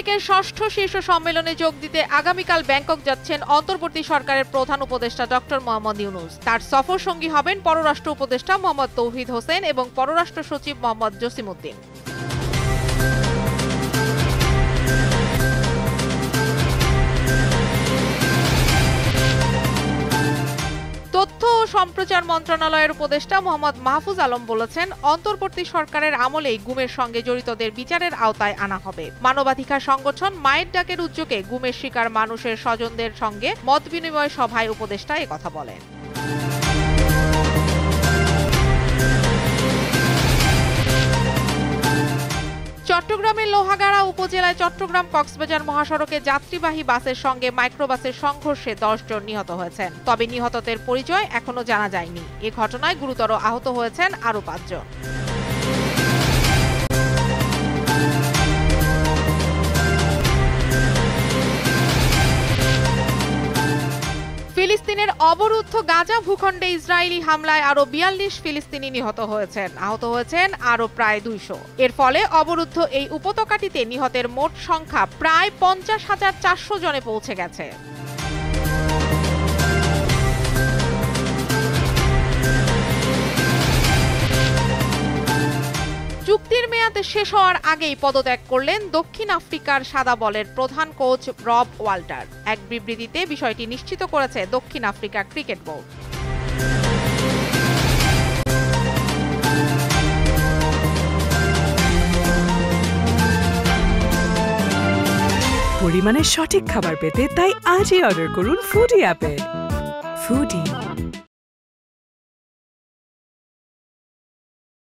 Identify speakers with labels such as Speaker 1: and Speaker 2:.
Speaker 1: বিমসটেকের ষষ্ঠ শীর্ষ সম্মেলনে যোগ দিতে আগামীকাল ব্যাংকক যাচ্ছেন অন্তর্বর্তী সরকারের প্রধান উপদেষ্টা ডক্টর মোহাম্মদ ইউনূস। তার সফর সঙ্গী হবেন পররাষ্ট্র উপদেষ্টা মোহাম্মদ তৌহিদ হোসেন এবং পররাষ্ট্র সচিব মোহাম্মদ জসিমউদ্দিন। তথ্য ও সম্প্রচার মন্ত্রণালয়ের উপদেষ্টা মোহাম্মদ মাহফুজ আলম বলেছেন, অন্তর্বর্তী সরকারের আমলেই গুমের সঙ্গে জড়িতদের বিচারের আওতায় আনা হবে। মানবাধিকার সংগঠন মায়ের ডাকের উদ্যোগে গুমের শিকার মানুষের স্বজনদের সঙ্গে মতবিনিময় সভায় উপদেষ্টা একথা বলেন। চট্টগ্রামের লোহাগাড়া উপজেলায় চট্টগ্রাম কক্সবাজার মহাসড়কে যাত্রীবাহী বাসের সঙ্গে মাইক্রোবাসের সংঘর্ষে 10 জন নিহত হয়েছেন। তবে নিহতদের পরিচয় এখনো জানা যায়নি। এ ঘটনায় গুরুতর আহত হয়েছেন আরও 5 জন। ফিলিস্তিনের অবরুদ্ধ গাজা ভূখণ্ডে ইসরায়েলি হামলায় আরও 42 ফিলিস্তিনি নিহত হয়েছেন। আহত হয়েছেন আরও প্রায় 200। এর ফলে অবরুদ্ধ এই উপত্যকাটিতে নিহতের মোট সংখ্যা প্রায় 50,400 জনে পৌঁছে গেছে। চুক্তির মেয়াদ শেষ হওয়ার আগেই পদত্যাগ করলেন দক্ষিণ আফ্রিকার সাদা বলের প্রধান কোচ রব ওয়াল্টার। এক বিবৃতিতে বিষয়টি নিশ্চিত করেছে দক্ষিণ আফ্রিকা ক্রিকেট বোর্ড।
Speaker 2: পরিমাণের সঠিক খাবার পেতে তাই আজই অর্ডার করুন ফুডি অ্যাপে। ফুডি।